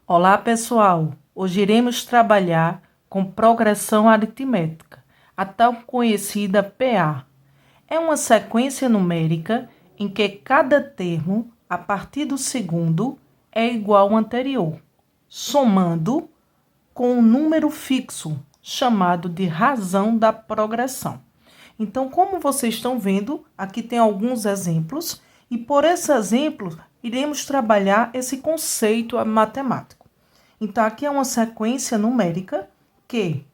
Olá, pessoal! Hoje iremos trabalhar com progressão aritmética, a tão conhecida PA. É uma sequência numérica em que cada termo, a partir do segundo, é igual ao anterior, somando com um número fixo, chamado de razão da progressão. Então, como vocês estão vendo, aqui tem alguns exemplos, e por esses exemplos, iremos trabalhar esse conceito matemático. Então, aqui é uma sequência numérica que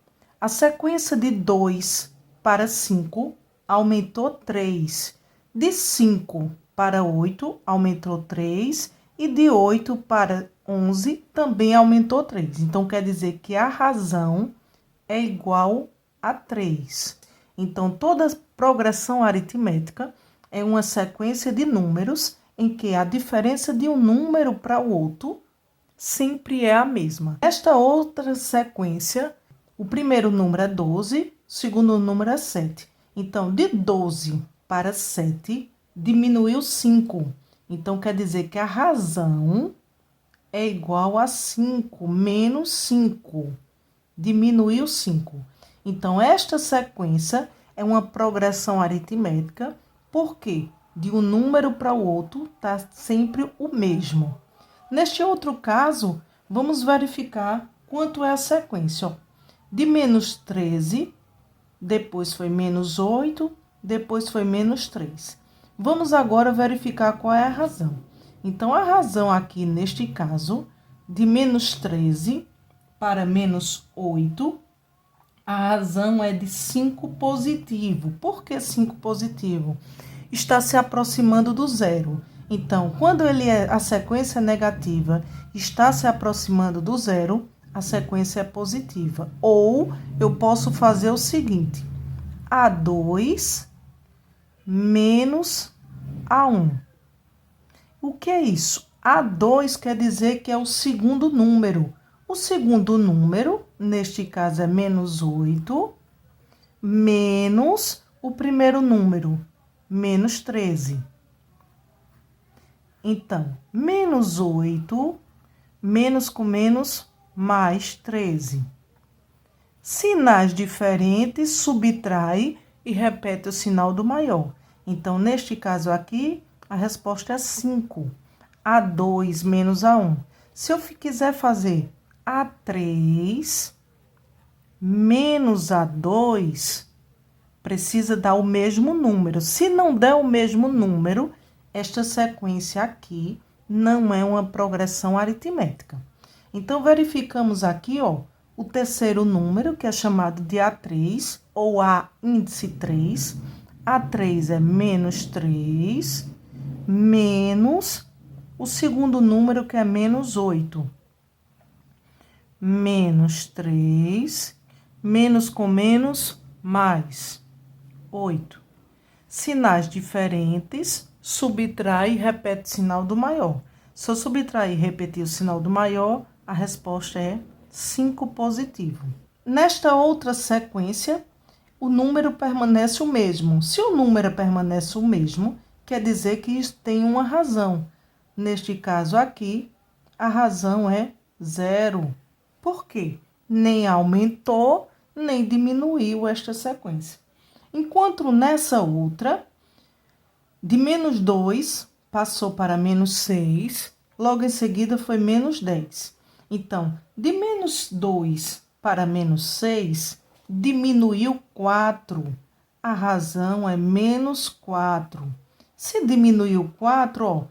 a sequência de 2 para 5 aumentou 3, de 5 para 8 aumentou 3 e de 8 para 11 também aumentou 3. Então, quer dizer que a razão é igual a 3. Então, toda progressão aritmética é uma sequência de números em que a diferença de um número para o outro sempre é a mesma. Nesta outra sequência, o primeiro número é 12, o segundo número é 7. Então, de 12 para 7, diminuiu 5. Então, quer dizer que a razão é igual a 5, menos 5. Diminuiu 5. Então, esta sequência é uma progressão aritmética, porque de um número para o outro está sempre o mesmo. Neste outro caso, vamos verificar quanto é a sequência. Ó. De menos 13, depois foi menos 8, depois foi menos 3. Vamos agora verificar qual é a razão. Então, a razão aqui, neste caso, de menos 13 para menos 8, a razão é de 5 positivo. Por que 5 positivo? Está se aproximando do zero. Então, quando a sequência negativa está se aproximando do zero, a sequência é positiva. Ou eu posso fazer o seguinte: A2 menos A1. O que é isso? A2 quer dizer que é o segundo número. O segundo número, neste caso, é menos 8, menos o primeiro número, menos 13. Então, menos 8, menos com menos, mais 13. Sinais diferentes, subtrai e repete o sinal do maior. Então, neste caso aqui, a resposta é 5. A2 menos A1. Se eu quiser fazer A3 menos A2, precisa dar o mesmo número. Se não der o mesmo número, esta sequência aqui não é uma progressão aritmética. Então, verificamos aqui, ó, o terceiro número, que é chamado de A3, ou A índice 3. A3 é menos 3, menos o segundo número, que é menos 8. Menos 3, menos com menos, mais 8. Sinais diferentes, subtrai e repete o sinal do maior. Se eu subtrair e repetir o sinal do maior, a resposta é 5 positivo. Nesta outra sequência, o número permanece o mesmo. Se o número permanece o mesmo, quer dizer que isso tem uma razão. Neste caso aqui, a razão é 0. Por quê? Nem aumentou, nem diminuiu esta sequência. Enquanto nessa outra, de menos 2 passou para menos 6, logo em seguida foi menos 10. Então, de menos 2 para menos 6, diminuiu 4. A razão é menos 4. Se diminuiu 4, ó,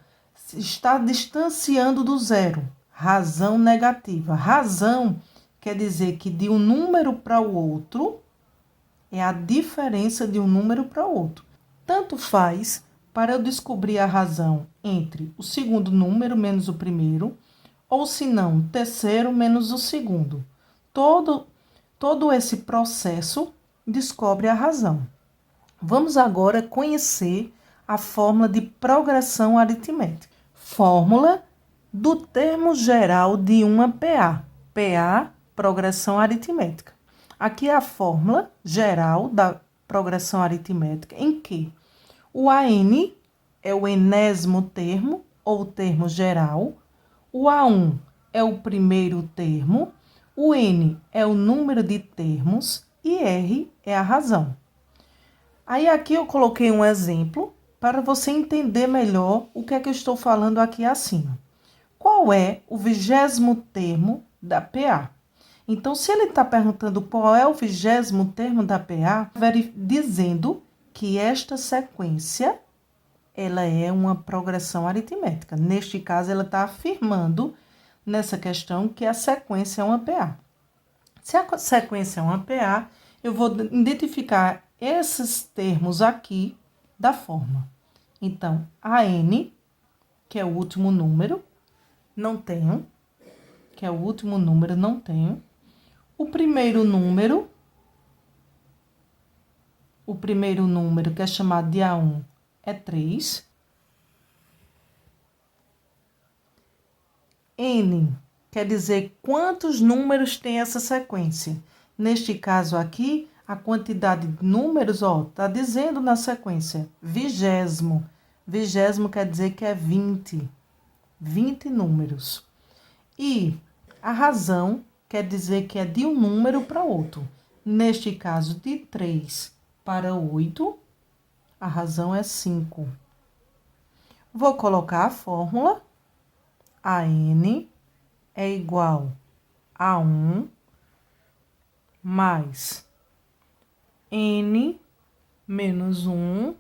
está distanciando do zero. Razão negativa. Razão quer dizer que de um número para o outro é a diferença de um número para o outro. Tanto faz para eu descobrir a razão entre o segundo número menos o primeiro, ou se não, o terceiro menos o segundo. Todo esse processo descobre a razão. Vamos agora conhecer a fórmula de progressão aritmética. Fórmula do termo geral de uma PA. PA, progressão aritmética. Aqui é a fórmula geral da progressão aritmética, em que o AN é o enésimo termo, ou termo geral. O A1 é o primeiro termo, o N é o número de termos e R é a razão. Aí aqui eu coloquei um exemplo para você entender melhor o que é que eu estou falando aqui acima. Qual é o 20º termo da PA? Então, se ele está perguntando qual é o 20º termo da PA, dizendo que esta sequência ela é uma progressão aritmética. Neste caso, ela está afirmando nessa questão que a sequência é uma PA. Se a sequência é uma PA, eu vou identificar esses termos aqui da forma. Então, a N, que é o último número, não tenho, que é o último número, não tenho. O primeiro número, que é chamado de A1, é 3. N quer dizer quantos números tem essa sequência. Neste caso aqui, a quantidade de números, ó, tá dizendo na sequência, 20º. 20º quer dizer que é 20. 20 números. E a razão quer dizer que é de um número para outro. Neste caso, de 3 para 8, a razão é 5. Vou colocar a fórmula. A N é igual a 1 mais N menos 1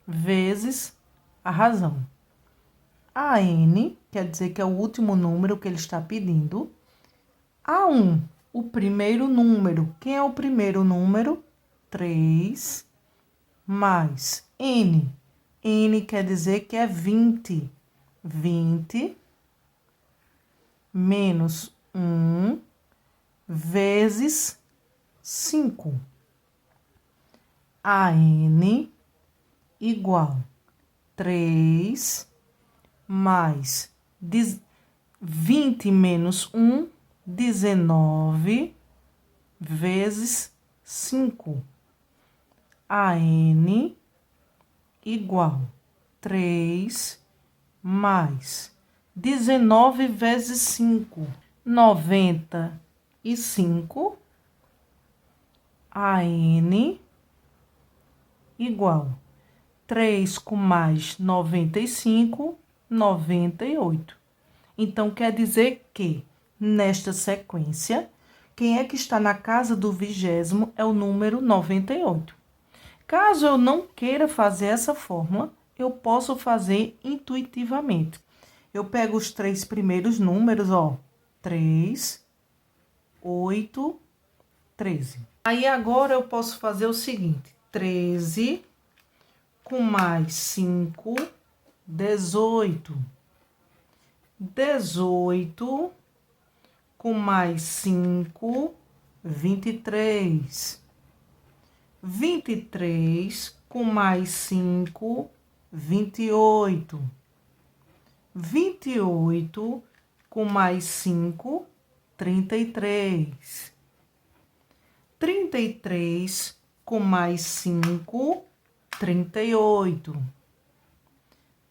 vezes a razão. A N quer dizer que é o último número que ele está pedindo. A1, o primeiro número. Quem é o primeiro número? 3 mais N. N quer dizer que é 20. 20 menos 1 vezes 5. A N igual 3 mais 20 menos 1, 19 vezes 5. A N igual 3 mais 19 vezes 5, 95. A N igual 3 com mais 95, 98. Então, quer dizer que, nesta sequência, quem é que está na casa do 20º é o número 98. Caso eu não queira fazer essa fórmula, eu posso fazer intuitivamente. Eu pego os 3 primeiros números, ó, 3, 8, 13. Aí, agora, eu posso fazer o seguinte, 13 com mais 5, 18. 18 com mais 5, 23. 23 com mais 5, 28. 28 com mais 5, 33. 33 com mais 5, 38.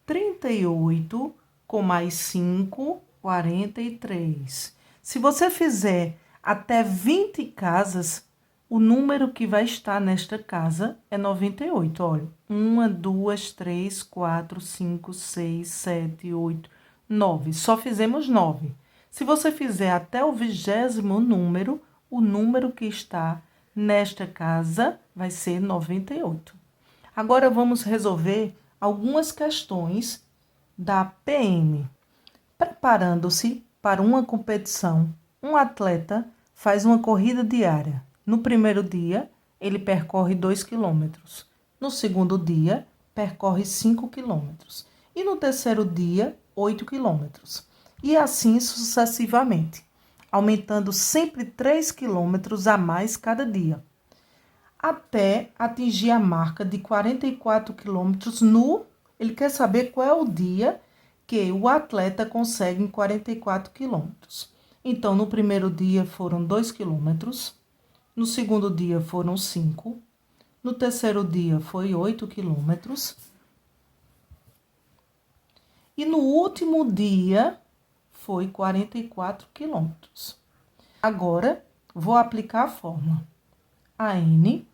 38 com mais 5, 43. Se você fizer até 20 casas, o número que vai estar nesta casa é 98. Olha, 1, 2, 3, 4, 5, 6, 7, 8, 9. Só fizemos 9. Se você fizer até o 20º número, o número que está nesta casa vai ser 98. Agora, vamos resolver algumas questões da PM. Preparando-se para uma competição, um atleta faz uma corrida diária. No primeiro dia, ele percorre 2 quilômetros. No segundo dia, percorre 5 quilômetros. E no terceiro dia, 8 quilômetros. E assim sucessivamente, aumentando sempre 3 quilômetros a mais cada dia, até atingir a marca de 44 quilômetros no... Ele quer saber qual é o dia que o atleta consegue em 44 quilômetros. Então, no primeiro dia foram 2 quilômetros, no segundo dia foram 5, no terceiro dia foi 8 quilômetros, e no último dia foi 44 quilômetros. Agora, vou aplicar a fórmula. AN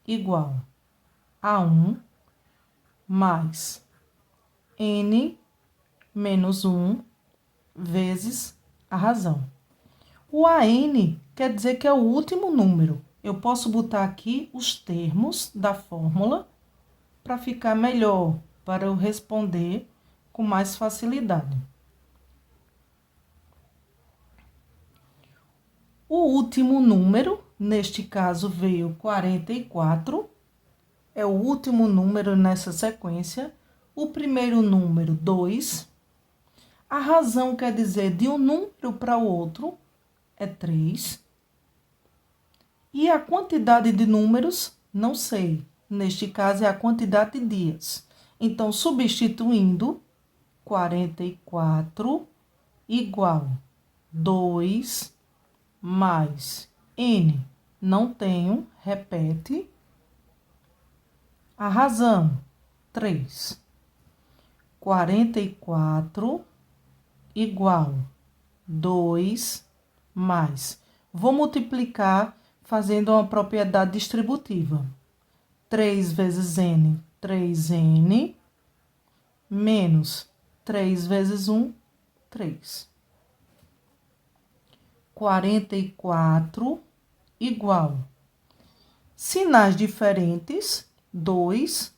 igual a 1 mais N menos 1 vezes a razão. O AN quer dizer que é o último número. Eu posso botar aqui os termos da fórmula para ficar melhor, para eu responder com mais facilidade. O último número, neste caso, veio 44, é o último número nessa sequência. O primeiro número, 2. A razão quer dizer de um número para o outro, é 3. E a quantidade de números, não sei. Neste caso, é a quantidade de dias. Então, substituindo, 44 igual 2 mais N. Não tenho, repete. A razão, 3. 44 igual 2 mais. Vou multiplicar fazendo uma propriedade distributiva. 3 vezes N, 3N, menos 3 vezes 1, 3. 44 igual. Sinais diferentes, 2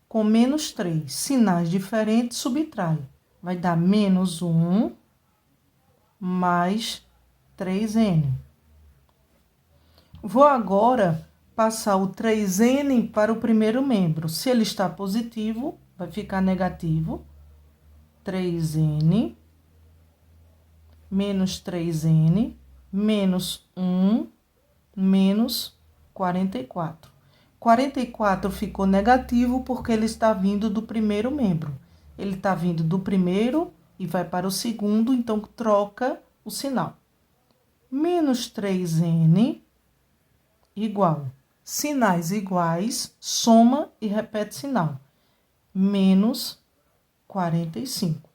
com menos 3. Sinais diferentes, subtrai. Vai dar menos 1 mais 3N. Vou agora passar o 3N para o primeiro membro. Se ele está positivo, vai ficar negativo. 3N menos 3N menos 1 menos 44. 44 ficou negativo porque ele está vindo do primeiro membro. Ele está vindo do primeiro e vai para o segundo, então troca o sinal. Menos 3N igual. Sinais iguais, soma e repete sinal. Menos 45.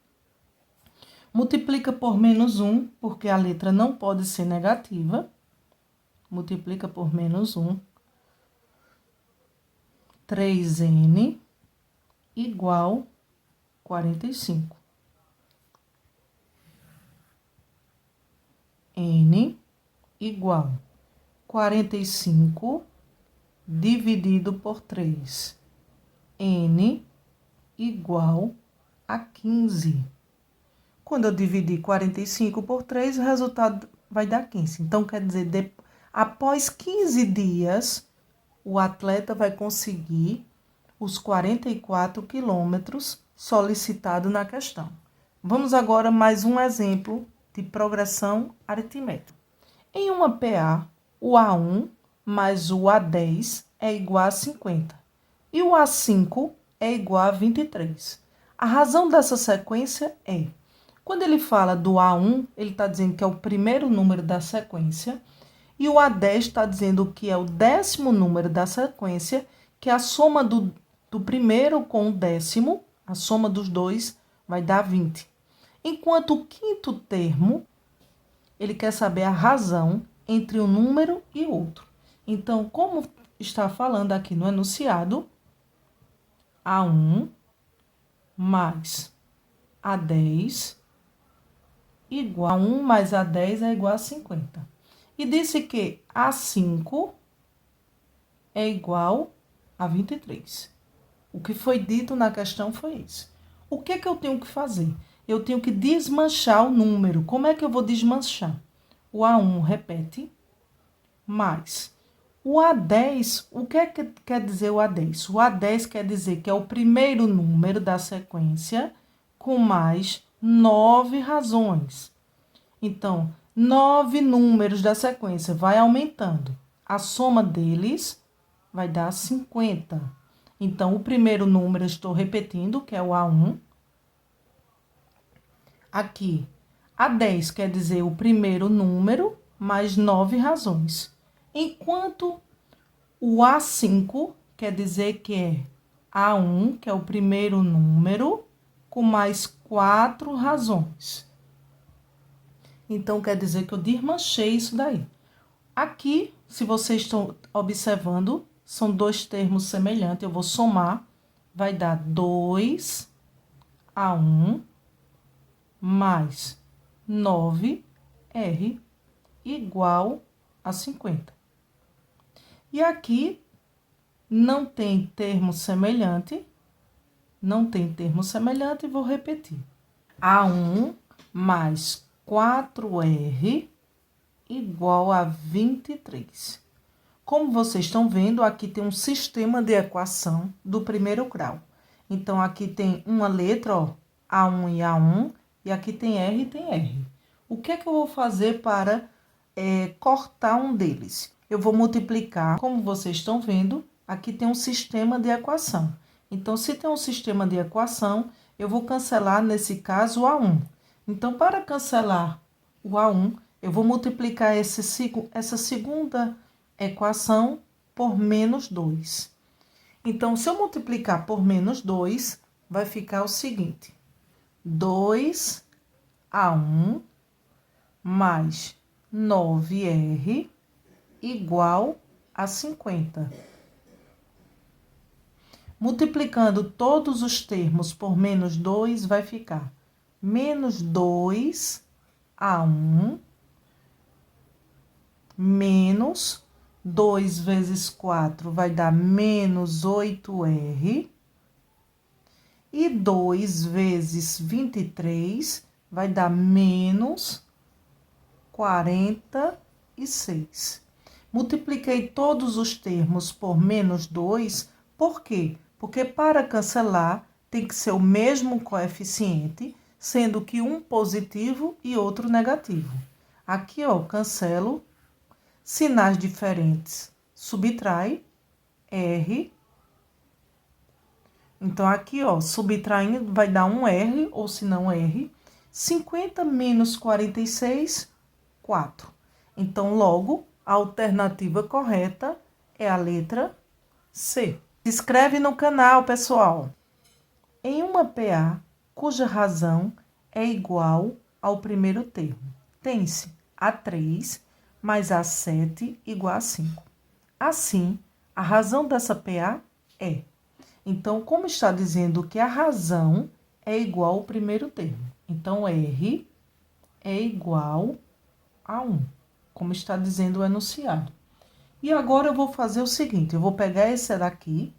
Multiplica por menos 1, porque a letra não pode ser negativa. Multiplica por menos 1. 3N igual 45. N igual 45 dividido por 3. N igual a 15. Quando eu dividir 45 por 3, o resultado vai dar 15. Então, quer dizer, após 15 dias, o atleta vai conseguir os 44 quilômetros solicitados na questão. Vamos agora mais um exemplo de progressão aritmética. Em uma PA, o A1 mais o A10 é igual a 50 e o A5 é igual a 23. A razão dessa sequência é, quando ele fala do A1, ele está dizendo que é o primeiro número da sequência, e o A10 está dizendo que é o 10º número da sequência, que é a soma do primeiro com o 10º, a soma dos dois vai dar 20. Enquanto o 5º termo, ele quer saber a razão entre um número e outro. Então, como está falando aqui no enunciado, A1 mais A10 igual a 1 mais A10 é igual a 50. E disse que A5 é igual a 23. O que foi dito na questão foi isso. O que é que eu tenho que fazer? Eu tenho que desmanchar o número. Como é que eu vou desmanchar? O A1 repete, mais o A10, o que é que quer dizer o A10? O A10 quer dizer que é o primeiro número da sequência com mais 9 razões. Então, 9 números da sequência vai aumentando. A soma deles vai dar 50. Então, o primeiro número, eu estou repetindo, que é o A1. Aqui, A10 quer dizer o primeiro número mais 9 razões. Enquanto o A5 quer dizer que é A1, que é o primeiro número, com mais 4 razões. Então, quer dizer que eu desmanchei isso daí. Aqui, se vocês estão observando, são dois termos semelhantes. Eu vou somar, vai dar 2A1 mais 9R igual a 50. E aqui não tem termo semelhante, vou repetir. A1 mais 4R igual a 23. Como vocês estão vendo, aqui tem um sistema de equação do primeiro grau. Então, aqui tem uma letra, ó, A1 e A1, e aqui tem R e tem R. O que é que eu vou fazer para cortar um deles? Eu vou multiplicar, como vocês estão vendo, aqui tem um sistema de equação. Então, se tem um sistema de equação, eu vou cancelar, nesse caso, o A1. Então, para cancelar o A1, eu vou multiplicar essa segunda equação por menos 2. Então, se eu multiplicar por menos 2, vai ficar o seguinte: 2A1 mais 9R igual a 50. Multiplicando todos os termos por menos 2, vai ficar menos 2A1 menos 2 vezes 4 vai dar menos 8R. E 2 vezes 23 vai dar menos 46. Multipliquei todos os termos por menos 2, por quê? Porque para cancelar tem que ser o mesmo coeficiente, sendo que um positivo e outro negativo. Aqui, ó, cancelo. Sinais diferentes, subtrai R. Então, aqui, ó, subtraindo vai dar um R, ou se não R. 50 menos 46, 4. Então, logo, a alternativa correta é a letra C. Se inscreve no canal, pessoal. Em uma PA, cuja razão é igual ao primeiro termo, tem-se A3 mais A7 igual a 5. Assim, a razão dessa PA é. Então, como está dizendo que a razão é igual ao primeiro termo, então R é igual a 1, como está dizendo o enunciado. E agora eu vou fazer o seguinte, eu vou pegar esse daqui,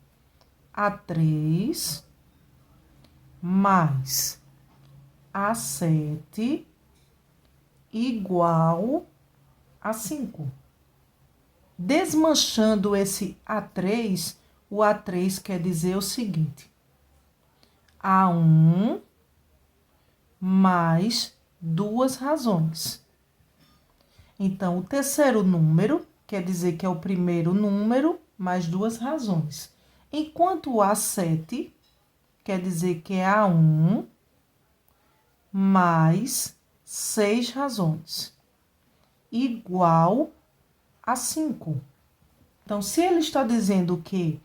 A3 mais A7 igual a 5. Desmanchando esse A3, o A3 quer dizer o seguinte: A1 mais duas razões. Então, o terceiro número quer dizer que é o primeiro número mais duas razões. Enquanto o A7 quer dizer que é A1 mais 6 razões, igual a 5. Então, se ele está dizendo que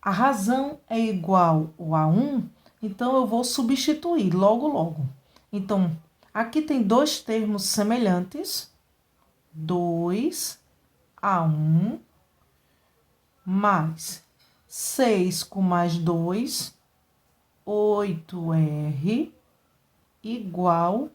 a razão é igual a 1, então eu vou substituir logo. Então, aqui tem dois termos semelhantes, 2A1 mais 6 com mais 2, 8R igual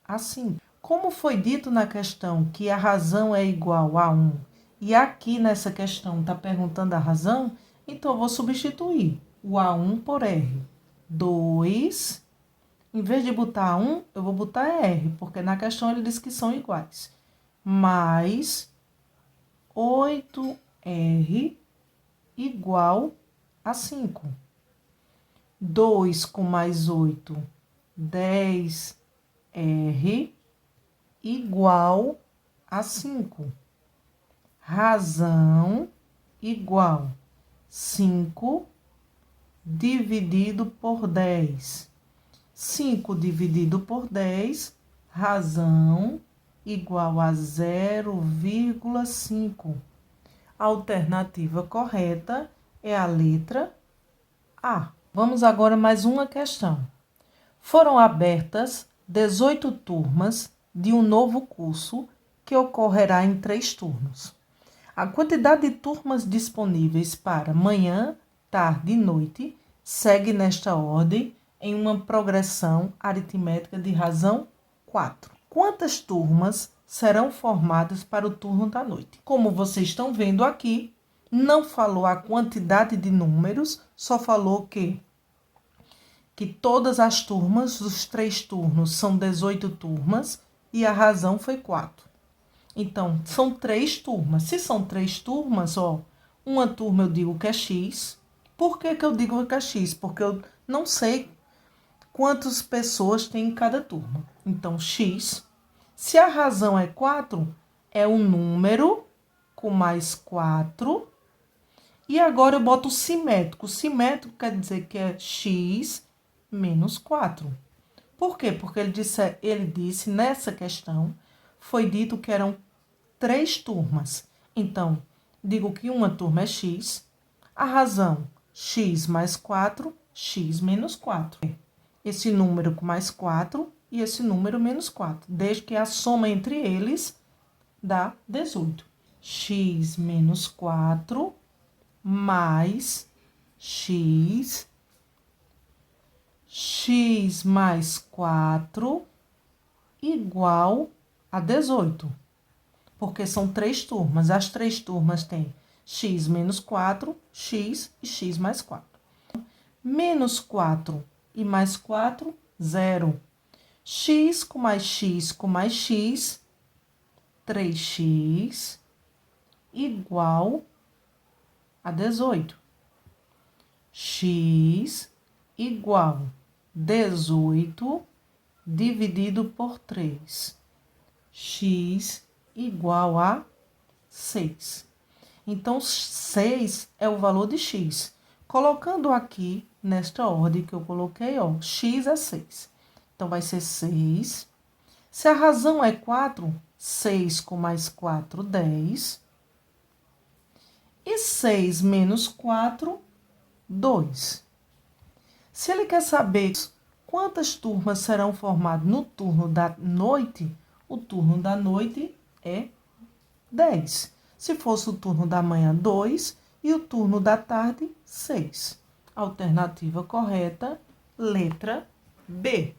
a 5. Como foi dito na questão que a razão é igual a 1, e aqui nessa questão está perguntando a razão, então eu vou substituir o A1 por R. 2, em vez de botar 1, eu vou botar R, porque na questão ele diz que são iguais. Mais 8R igual a 5. 2 com mais 8, 10R igual a 5. Razão igual 5 dividido por 10. 5 dividido por 10, razão igual a 0,5. A alternativa correta é a letra A. Vamos agora mais uma questão. Foram abertas 18 turmas de um novo curso que ocorrerá em 3 turnos. A quantidade de turmas disponíveis para manhã, tarde e noite segue nesta ordem em uma progressão aritmética de razão 4. Quantas turmas serão formadas para o turno da noite? Como vocês estão vendo aqui, não falou a quantidade de números, só falou que todas as turmas, os 3 turnos, são 18 turmas e a razão foi 4. Então, são 3 turmas. Se são 3 turmas, uma turma eu digo que é X. Por que eu digo que é X? Porque eu não sei quantas pessoas tem em cada turma. Então, X. Se a razão é 4, é um número com mais 4. E agora eu boto o simétrico. O simétrico quer dizer que é X menos 4. Por quê? Porque ele disse nessa questão, foi dito que eram 3 turmas. Então, digo que uma turma é X, a razão X mais 4, X menos 4. Esse número com mais 4 e esse número menos 4, desde que a soma entre eles dá 18. X menos 4 mais X mais 4 igual a 18. Porque são 3 turmas. As 3 turmas têm X menos 4, X e X mais 4. Menos 4 e mais 4, 0. X com mais X, 3x igual a 18. X igual 18 dividido por 3. X igual a 6. Então, 6 é o valor de x. Colocando aqui, nesta ordem que eu coloquei, x é 6. Então, vai ser 6. Se a razão é 4, 6 com mais 4, 10. E 6 menos 4, 2. Se ele quer saber quantas turmas serão formadas no turno da noite, o turno da noite é 10. Se fosse o turno da manhã, 2. E o turno da tarde, 6. Alternativa correta, letra B.